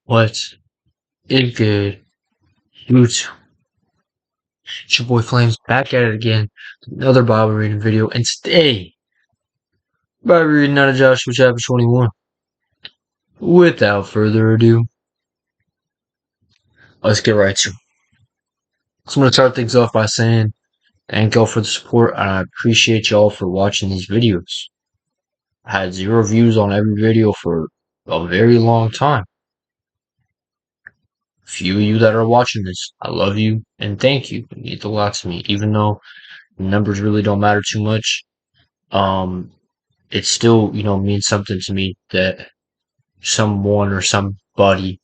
What is good, YouTube? It's your boy Flames back at it again. Another Bible reading video, and today, Bible reading out of Joshua chapter 21. Without further ado, let's get right to it. So I'm going to start things off by saying thank y'all for the support, and I appreciate y'all for watching these videos. I had 0 views on every video for a very long time. Few of you that are watching this, I love you and thank you. It means a lot to me, even though the numbers really don't matter too much. It still, means something to me that someone or somebody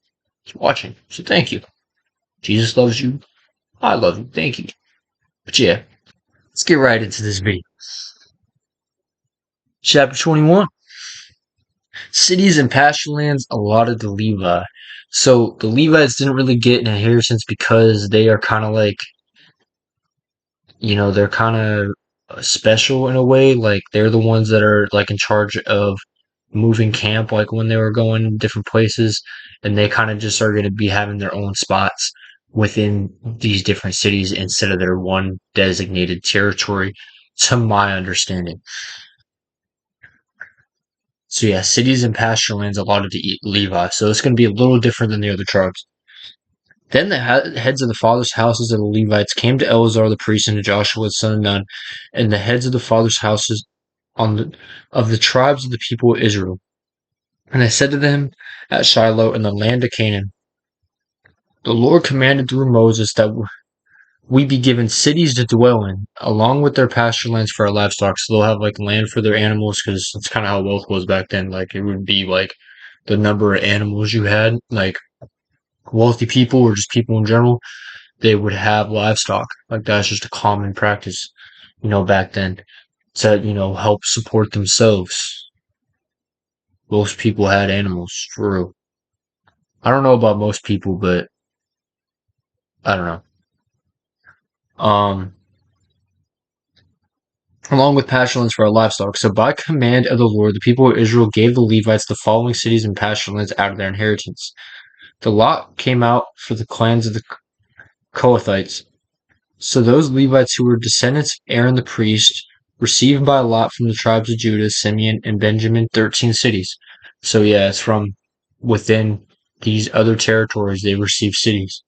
is watching. So thank you. Jesus loves you. I love you. Thank you. But yeah, let's get right into this video. Chapter 21. Cities and pasture lands allotted to Levi. So the Levites didn't really get an inheritance because they are kind of like, they're kind of special in a way. Like they're the ones that are like in charge of moving camp, like when they were going different places, and they kind of just are going to be having their own spots within these different cities instead of their one designated territory, to my understanding. So yeah, cities and pasture lands allotted to Levi. So it's going to be a little different than the other tribes. Then the heads of the fathers' houses of the Levites came to Eleazar the priest and to Joshua the son of Nun, and the heads of the fathers' houses of the tribes of the people of Israel. And I said to them at Shiloh in the land of Canaan, the Lord commanded through Moses that we be given cities to dwell in, along with their pasture lands for our livestock. So they'll have like land for their animals, because that's kind of how wealth was back then. Like it would be like the number of animals you had. Like wealthy people or just people in general, they would have livestock. Like that's just a common practice, back then to, help support themselves. Most people had animals, for real. I don't know about most people, but I don't know. Along with pasture lands for our livestock. So by command of the Lord, the people of Israel gave the Levites the following cities and pasture lands out of their inheritance. The lot came out for the clans of the Kohathites. So those Levites who were descendants of Aaron the priest received by lot from the tribes of Judah, Simeon, and Benjamin 13 cities. So yeah, it's from within these other territories they received cities.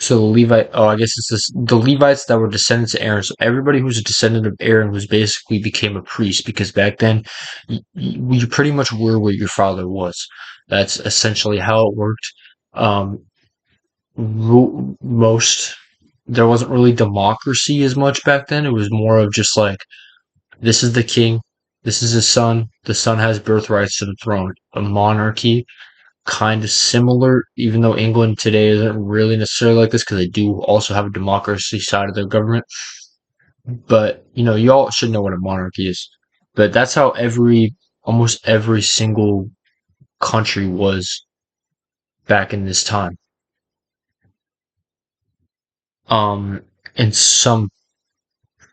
So the Levite, I guess it's the Levites that were descendants of Aaron. So everybody who's a descendant of Aaron was basically became a priest, because back then you pretty much were what your father was. That's essentially how it worked. Um, most there wasn't really democracy as much back then. It was more of just like, this is the king, this is his son. The son has birthrights to the throne. A monarchy, kind of similar, even though England today isn't really necessarily like this, because they do also have a democracy side of their government. But, you all should know what a monarchy is. But that's how almost every single country was back in this time. In some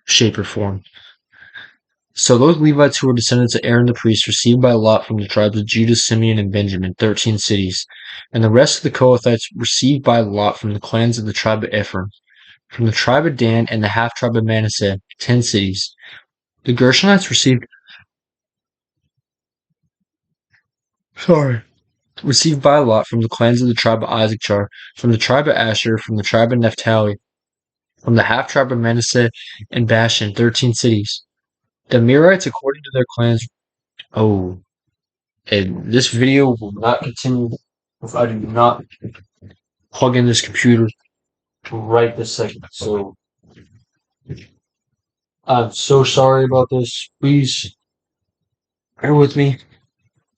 shape or form. So those Levites who were descendants of Aaron the priest received by lot from the tribes of Judah, Simeon, and Benjamin 13 cities, and the rest of the Kohathites received by lot from the clans of the tribe of Ephraim, from the tribe of Dan and the half-tribe of Manasseh 10 cities. The Gershonites received by lot from the clans of the tribe of Issachar, from the tribe of Asher, from the tribe of Naphtali, from the half-tribe of Manasseh and Bashan 13 cities. The Merites, according to their clans, and this video will not continue if I do not plug in this computer right this second. So I'm so sorry about this. Please bear with me.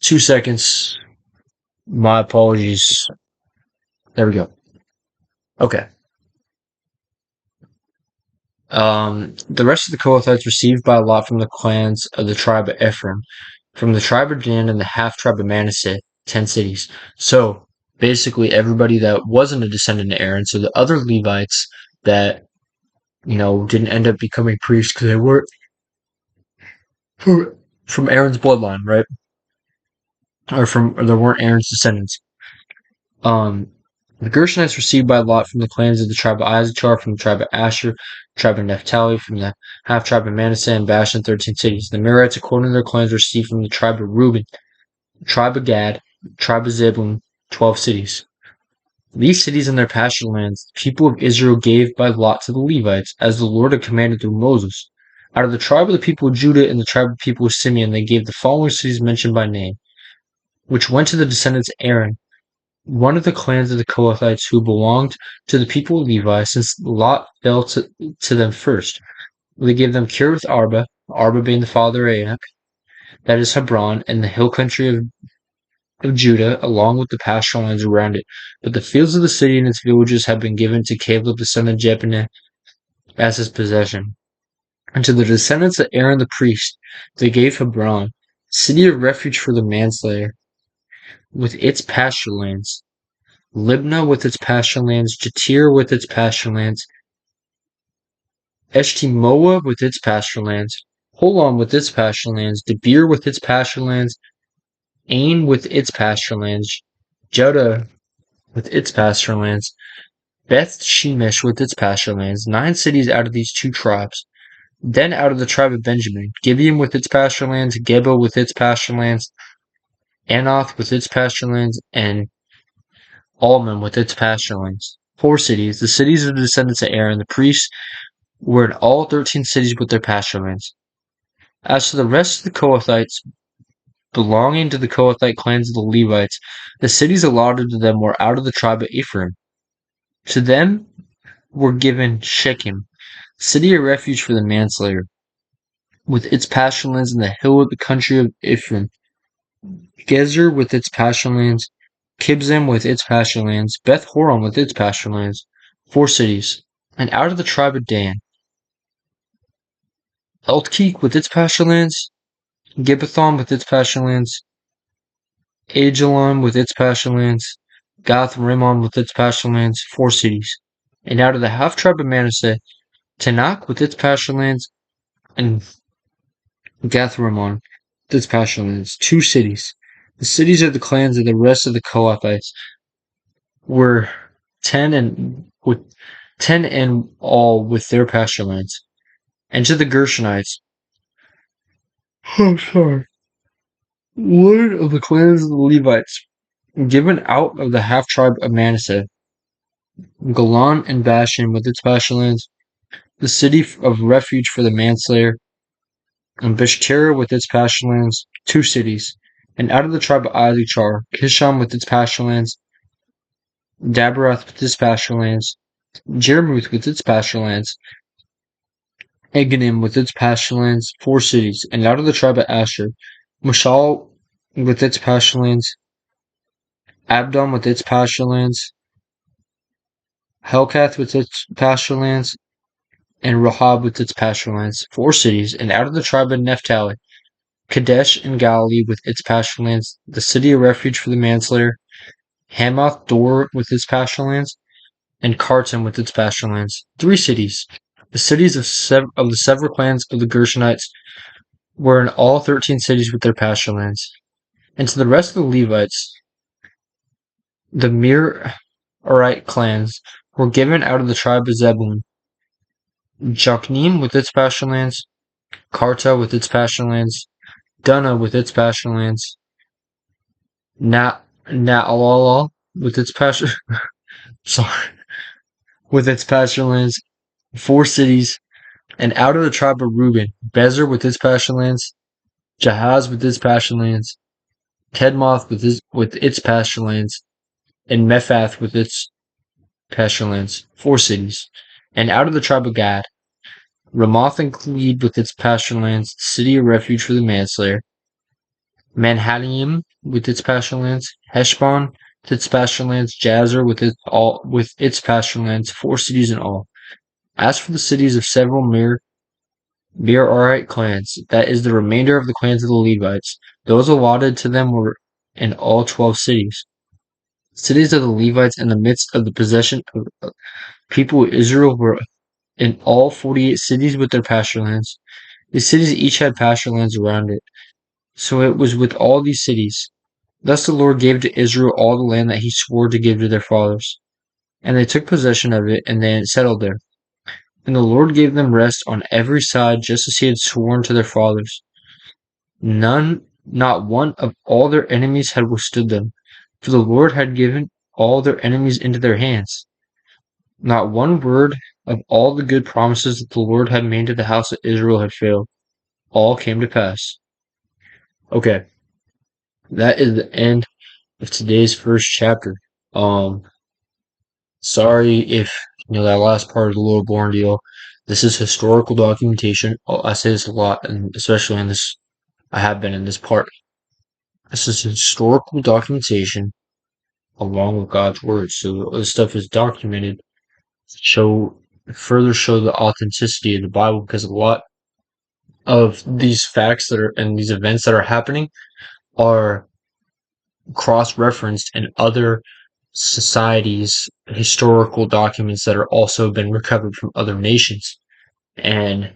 2 seconds. My apologies. There we go. Okay. The rest of the Kohathites received by lot from the clans of the tribe of Ephraim, from the tribe of Dan and the half-tribe of Manasseh, 10 cities. So basically everybody that wasn't a descendant of Aaron, so the other Levites that, didn't end up becoming priests because they weren't from Aaron's bloodline, right? or there weren't Aaron's descendants. Um, the Gershonites received by lot from the clans of the tribe of Issachar, from the tribe of Asher, tribe of Naphtali, from the half tribe of Manasseh, and Bashan, 13 cities. The Merites, according to their clans, received from the tribe of Reuben, tribe of Gad, tribe of Zebulun, 12 cities. These cities and their pasture lands the people of Israel gave by lot to the Levites, as the Lord had commanded through Moses. Out of the tribe of the people of Judah and the tribe of the people of Simeon, they gave the following cities mentioned by name, which went to the descendants of Aaron, one of the clans of the Kohathites who belonged to the people of Levi, since Lot fell to them first. They gave them Kiriath Arba, Arba being the father of Anak, that is Hebron, and the hill country of Judah, along with the pasture lands around it. But the fields of the city and its villages have been given to Caleb the son of Jephunneh as his possession. And to the descendants of Aaron the priest, they gave Hebron, city of refuge for the manslayer, with its pasture lands, Libnah with its pasture lands, Jatir with its pasture lands, Eshtemoa with its pasture lands, Holon with its pasture lands, Debir with its pasture lands, Ain with its pasture lands, Judah with its pasture lands, Beth Shemesh with its pasture lands, 9 cities out of these 2 tribes. Then out of the tribe of Benjamin, Gibeon with its pasture lands, Geba with its pasture lands, Anath with its pasture lands, and Almon with its pasture lands. 4 cities. The cities of the descendants of Aaron, the priests, were in all 13 cities with their pasture lands. As to the rest of the Kohathites, belonging to the Kohathite clans of the Levites, the cities allotted to them were out of the tribe of Ephraim. To them were given Shechem, city of refuge for the manslayer, with its pasture lands in the hill of the country of Ephraim, Gezer with its pasture lands, Kibzim with its pasture lands, Beth Horon with its pasture lands, 4 cities. And out of the tribe of Dan, Eltkik with its pasture lands, Gibbethon with its pasture lands, Ajalon with its pasture lands, Gath Rimmon with its pasture lands, 4 cities. And out of the half tribe of Manasseh, Tanakh with its pasture lands, and Gath Rimmon with its pasture lands, 2 cities. The cities of the clans of the rest of the Kohathites were 10 in all with their pasture lands. And to the Gershonites, one of the clans of the Levites, given out of the half tribe of Manasseh, Golan and Bashan with its pasture lands, the city of refuge for the manslayer, and Beshtera with its pasture lands, 2 cities. And out of the tribe of Issachar, Kishon with its pasture lands, Daberath with its pasture lands, Jermuth with its pasture lands, Eganim with its pasture lands, 4 cities. And out of the tribe of Asher, Mashal with its pasture lands, Abdon with its pasture lands, Helkath with its pasture lands, and Rahab with its pasture lands, 4 cities. And out of the tribe of Naphtali, Kadesh and Galilee with its pasture lands, the city of refuge for the manslayer, Hamath Dor with its pasture lands, and Kartan with its pasture lands, 3 cities. The cities of the several clans of the Gershonites were in all 13 cities with their pasture lands. And to the rest of the Levites, the Merarite clans were given out of the tribe of Zebulun, Jokneam with its pasture lands, Karta with its pasture lands, Dunna with its pasture lands, Naalala with its pasture with its pasture lands, 4 cities. And out of the tribe of Reuben, Bezer with its pasture lands, Jahaz with its pasture lands, Kedmoth with its pasture lands, and Mephath with its pasture lands, 4 cities. And out of the tribe of Gad, Ramoth and Gilead with its pasture lands, the city of refuge for the manslayer, Manhattan with its pasture lands, Heshbon with its pasture lands, Jazer with its pasture lands, 4 cities in all. As for the cities of several Merarite clans, that is the remainder of the clans of the Levites, those allotted to them were in all 12 cities. Cities of the Levites in the midst of the possession of people of Israel were in all 48 cities with their pasture lands. These cities each had pasture lands around it. So it was with all these cities. Thus the Lord gave to Israel all the land that he swore to give to their fathers. And they took possession of it, and they settled there. And the Lord gave them rest on every side, just as he had sworn to their fathers. Not one of all their enemies had withstood them, for the Lord had given all their enemies into their hands. Not one word of all the good promises that the Lord had made to the house of Israel had failed. All came to pass. Okay, that is the end of today's first chapter. Sorry if that last part is a little boring deal. This is historical documentation. I say this a lot, and especially in this, I have been in this part. This is historical documentation along with God's word. So this stuff is documented to further show the authenticity of the Bible, because a lot of these facts that are and these events that are happening are cross-referenced in other societies' historical documents that are also been recovered from other nations. And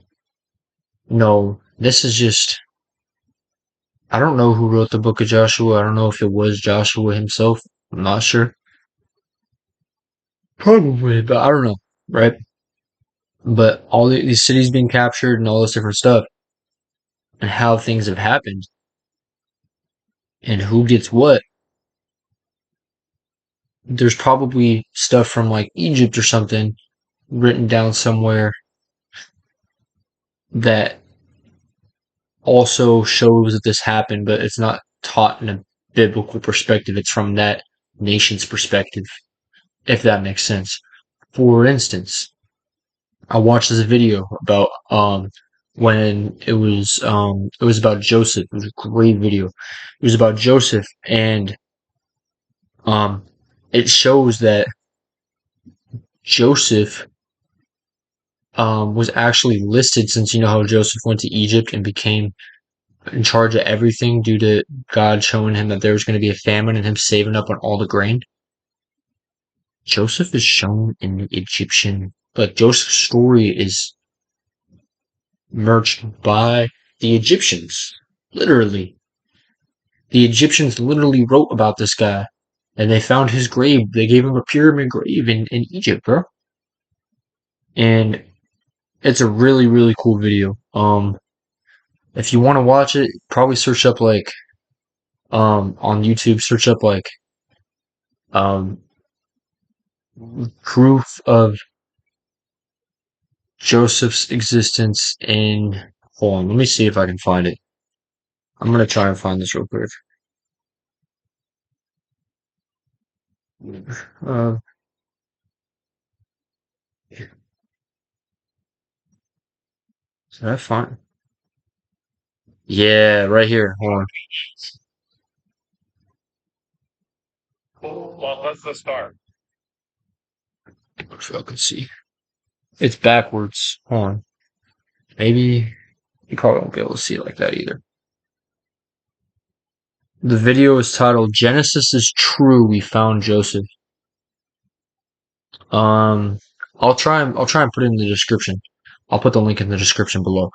no, this is just, I don't know who wrote the book of Joshua. I don't know if it was Joshua himself. I'm not sure. Probably, but I don't know, right? But all these cities being captured and all this different stuff, and how things have happened, and who gets what. There's probably stuff from like Egypt or something written down somewhere that also shows that this happened, but it's not taught in a biblical perspective. It's from that nation's perspective, if that makes sense. For instance, I watched this video about when it was about Joseph. It was a great video. It was about Joseph, and um it shows that Joseph was actually listed, since you know how Joseph went to Egypt and became in charge of everything due to God showing him that there was going to be a famine and him saving up on all the grain. Joseph is shown in the Egyptian, like Joseph's story is merged by the Egyptians. Literally. The Egyptians literally wrote about this guy, and they found his grave. They gave him a pyramid grave in Egypt, bro. And it's a really, really cool video. If you want to watch it, probably search up like, on YouTube, search up like, um, proof of Joseph's existence in, hold on, let me see if I can find it. I'm gonna try and find this real quick. Uh, did I find? Yeah, right here. Hold on. Well, that's the start. If I can see. It's backwards. Hold on. Maybe you probably won't be able to see it like that either. The video is titled "Genesis is True. We Found Joseph." Um, I'll try and put it in the description. I'll put the link in the description below.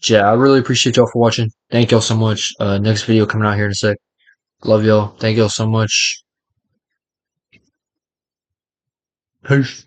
Yeah, I really appreciate y'all for watching. Thank y'all so much. Next video coming out here in a sec. Love y'all. Thank y'all so much. Peace.